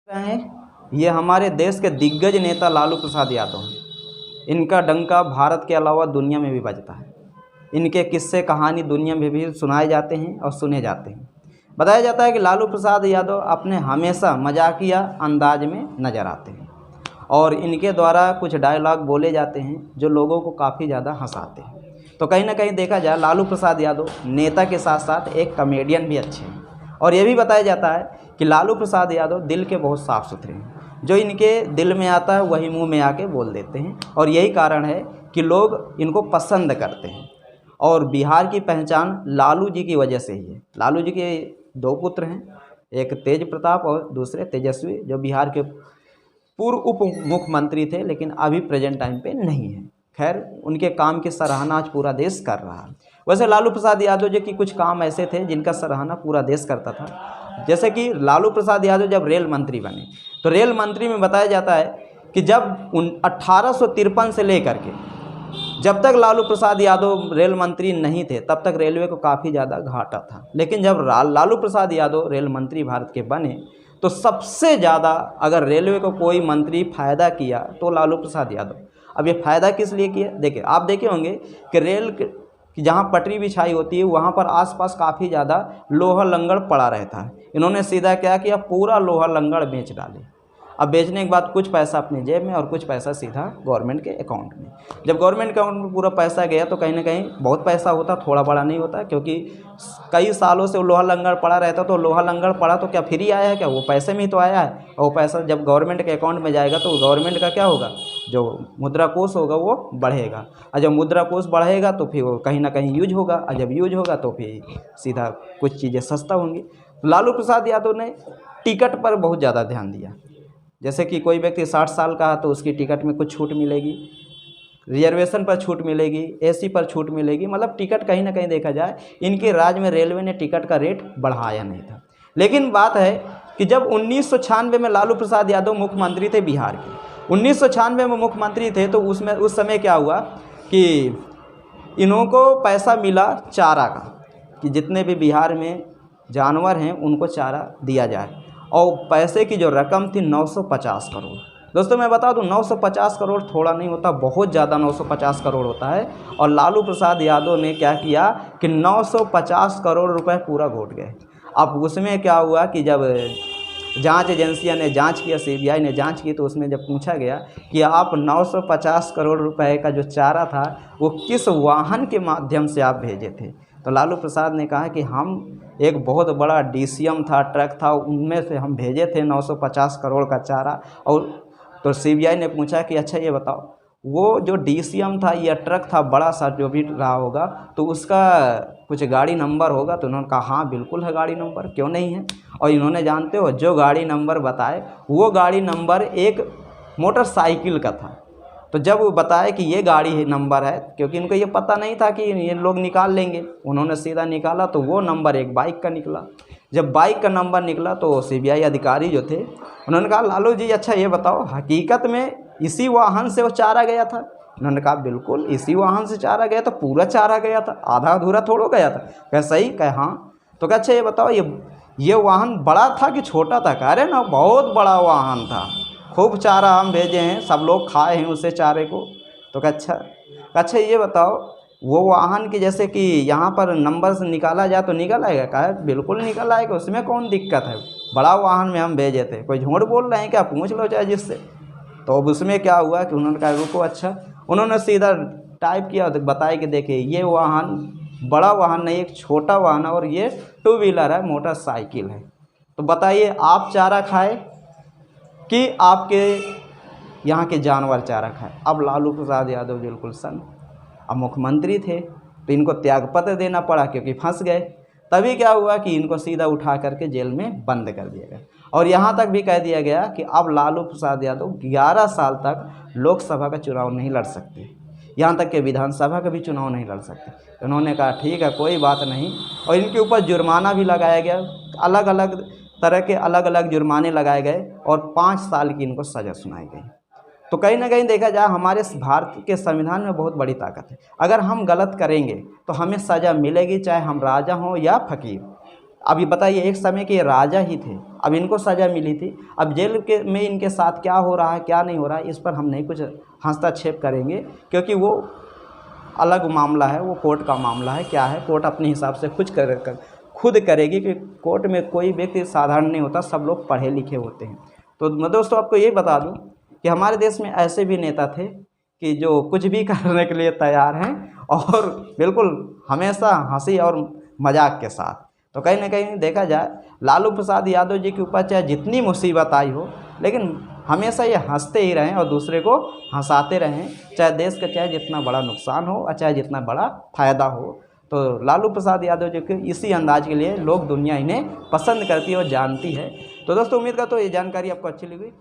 हैं, ये हमारे देश के दिग्गज नेता लालू प्रसाद यादव हैं। इनका डंका भारत के अलावा दुनिया में भी बजता है। इनके किस्से कहानी दुनिया में भी सुनाए जाते हैं और सुने जाते हैं। बताया जाता है कि लालू प्रसाद यादव अपने हमेशा मजाकिया अंदाज में नज़र आते हैं और इनके द्वारा कुछ डायलॉग बोले जाते हैं जो लोगों को काफ़ी ज़्यादा हंसाते हैं। तो कहीं ना कहीं देखा जाए लालू प्रसाद यादव नेता के साथ साथ एक कॉमेडियन भी अच्छे हैं। और ये भी बताया जाता है कि लालू प्रसाद यादव दिल के बहुत साफ़ सुथरे हैं। जो इनके दिल में आता है वही मुंह में आके बोल देते हैं और यही कारण है कि लोग इनको पसंद करते हैं। और बिहार की पहचान लालू जी की वजह से ही है। लालू जी के दो पुत्र हैं, एक तेज प्रताप और दूसरे तेजस्वी, जो बिहार के पूर्व उप मुख्यमंत्री थे लेकिन अभी प्रेजेंट टाइम पे नहीं है। खैर, उनके काम की सराहना आज पूरा देश कर रहा है। वैसे लालू प्रसाद यादव जी की कुछ काम ऐसे थे जिनका सराहना पूरा देश करता था। जैसे कि लालू प्रसाद यादव जब रेल मंत्री बने तो रेल मंत्री में बताया जाता है कि जब 1853 से लेकर के जब तक लालू प्रसाद यादव रेल मंत्री नहीं थे तब तक रेलवे को काफ़ी ज़्यादा घाटा था। लेकिन जब लालू प्रसाद यादव रेल मंत्री भारत के बने तो सबसे ज़्यादा अगर रेलवे को कोई मंत्री फ़ायदा किया तो लालू प्रसाद यादव। अब ये फ़ायदा किस लिए किया, देखिए आप देखे होंगे कि रेल कि जहाँ पटरी बिछाई होती है वहाँ पर आसपास काफ़ी ज़्यादा लोहा लंगड़ पड़ा रहता है। इन्होंने सीधा क्या किया, पूरा लोहा लंगड़ बेच डाले। अब बेचने के बाद कुछ पैसा अपनी जेब में और कुछ पैसा सीधा गवर्नमेंट के अकाउंट में। जब गवर्नमेंट के अकाउंट में पूरा पैसा गया तो कहीं ना कहीं बहुत पैसा होता, थोड़ा बड़ा नहीं होता, क्योंकि कई सालों से वो लोहा लंगड़ पड़ा रहता। तो लोहा लंगड़ पड़ा तो क्या फ्री आया है क्या, वो पैसे में ही तो आया है। और वो पैसा जब गवर्नमेंट के अकाउंट में जाएगा तो गवर्नमेंट का क्या होगा, जो मुद्रा कोष होगा वो बढ़ेगा। और जब मुद्रा कोष बढ़ेगा तो फिर वो कहीं ना कहीं यूज होगा, और जब यूज होगा तो फिर सीधा कुछ चीज़ें सस्ता होंगी। लालू प्रसाद यादव ने टिकट पर बहुत ज़्यादा ध्यान दिया। जैसे कि कोई व्यक्ति 60 साल का है तो उसकी टिकट में कुछ छूट मिलेगी, रिजर्वेशन पर छूट मिलेगी, एसी पर छूट मिलेगी। मतलब टिकट कहीं ना कहीं देखा जाए इनके राज में रेलवे ने टिकट का रेट बढ़ाया नहीं था। लेकिन बात है कि जब 1996 में लालू प्रसाद यादव मुख्यमंत्री थे बिहार के, 1996 में मुख्यमंत्री थे तो उस समय क्या हुआ कि इन्हों को पैसा मिला चारा का, कि जितने भी बिहार में जानवर हैं उनको चारा दिया जाए। और पैसे की जो रकम थी 950 करोड़। दोस्तों मैं बता दूं 950 करोड़ थोड़ा नहीं होता, बहुत ज़्यादा 950 करोड़ होता है। और लालू प्रसाद यादव ने क्या किया कि 950 करोड़ रुपए पूरा घोट गए। अब उसमें क्या हुआ कि जब जांच एजेंसियां ने जांच किया, सीबीआई ने जांच की, तो उसमें जब पूछा गया कि आप 950 करोड़ रुपए का जो चारा था वो किस वाहन के माध्यम से आप भेजे थे, तो लालू प्रसाद ने कहा कि हम एक बहुत बड़ा डीसीएम था, ट्रक था, उनमें से हम भेजे थे 950 करोड़ का चारा। और तो सीबीआई ने पूछा कि अच्छा ये बताओ, वो जो डीसीएम था या ट्रक था बड़ा सा जो भी रहा होगा तो उसका कुछ गाड़ी नंबर होगा, तो उन्होंने कहा हाँ बिल्कुल है गाड़ी नंबर, क्यों नहीं है। और इन्होंने जानते हो जो गाड़ी नंबर बताए वो गाड़ी नंबर एक मोटरसाइकिल का था। तो जब वो बताया कि ये गाड़ी नंबर है, क्योंकि इनको ये पता नहीं था कि ये लोग निकाल लेंगे, उन्होंने सीधा निकाला तो वो नंबर एक बाइक का निकला। जब बाइक का नंबर निकला तो सीबीआई अधिकारी जो थे उन्होंने कहा लालू जी अच्छा ये बताओ हकीकत में इसी वाहन से वो चारा गया था। उन्होंने कहा बिल्कुल इसी वाहन से चारा गया था, पूरा चारा गया था, आधा अधूरा थोड़ा गया था। कह सही, कह हाँ। तो कहा अच्छा ये बताओ ये वाहन बड़ा था कि छोटा था। कह रहे ना बहुत बड़ा वाहन था, खूब चारा हम भेजे हैं, सब लोग खाए हैं उसे चारे को। तो अच्छा ये बताओ वो वाहन की जैसे कि यहाँ पर नंबर से निकाला जाए तो निकल आएगा। कहा बिल्कुल निकल आएगा, उसमें कौन दिक्कत है, बड़ा वाहन में हम भेजे थे, कोई झूठ बोल रहे हैं क्या, पूछ लो चाहे जिससे। तो अब उसमें क्या हुआ कि उन्होंने कहा रुको, अच्छा उन्होंने सीधा टाइप किया तो बताया कि देखिए ये वाहन बड़ा वाहन नहीं, एक छोटा वाहन है और ये 2 व्हीलर है, मोटरसाइकिल है। तो बताइए आप चारा खाए कि आपके यहाँ के जानवर चारा खाए। अब लालू प्रसाद यादव बिल्कुल सन, अब मुख्यमंत्री थे तो इनको त्यागपत्र देना पड़ा क्योंकि फंस गए। तभी क्या हुआ कि इनको सीधा उठा करके जेल में बंद कर दिया गया। और यहाँ तक भी कह दिया गया कि अब लालू प्रसाद यादव 11 साल तक लोकसभा का चुनाव नहीं लड़ सकते, यहाँ तक कि विधानसभा का भी चुनाव नहीं लड़ सकते। उन्होंने कहा ठीक है कोई बात नहीं, और इनके ऊपर जुर्माना भी लगाया गया, अलग अलग तरह के अलग अलग जुर्माने लगाए गए और 5 साल की इनको सज़ा सुनाई गई। तो कहीं ना कहीं देखा जाए हमारे भारत के संविधान में बहुत बड़ी ताकत है। अगर हम गलत करेंगे तो हमें सज़ा मिलेगी, चाहे हम राजा हों या फकीर। अभी बताइए, एक समय के राजा ही थे, अब इनको सज़ा मिली थी। अब जेल के में इनके साथ क्या हो रहा है क्या नहीं हो रहा है, इस पर हम नहीं कुछ हस्तक्षेप करेंगे, क्योंकि वो अलग मामला है, वो कोर्ट का मामला है। क्या है, कोर्ट अपने हिसाब से खुद करेगी, कि कोर्ट में कोई व्यक्ति साधारण नहीं होता, सब लोग पढ़े लिखे होते हैं। तो मैं दोस्तों आपको ये बता दूं कि हमारे देश में ऐसे भी नेता थे कि जो कुछ भी करने के लिए तैयार हैं, और बिल्कुल हमेशा हंसी और मजाक के साथ। तो कहीं ना कहीं देखा जाए, लालू प्रसाद यादव जी के ऊपर चाहे जितनी मुसीबत आई हो, लेकिन हमेशा ये हंसते ही रहें और दूसरे को हंसाते रहें, चाहे देश का चाहे जितना बड़ा नुकसान हो और चाहे जितना बड़ा फ़ायदा हो। तो लालू प्रसाद यादव जी के इसी अंदाज के लिए लोग, दुनिया इन्हें पसंद करती है और जानती है। तो दोस्तों उम्मीद करता हूँ ये जानकारी आपको अच्छी लगी।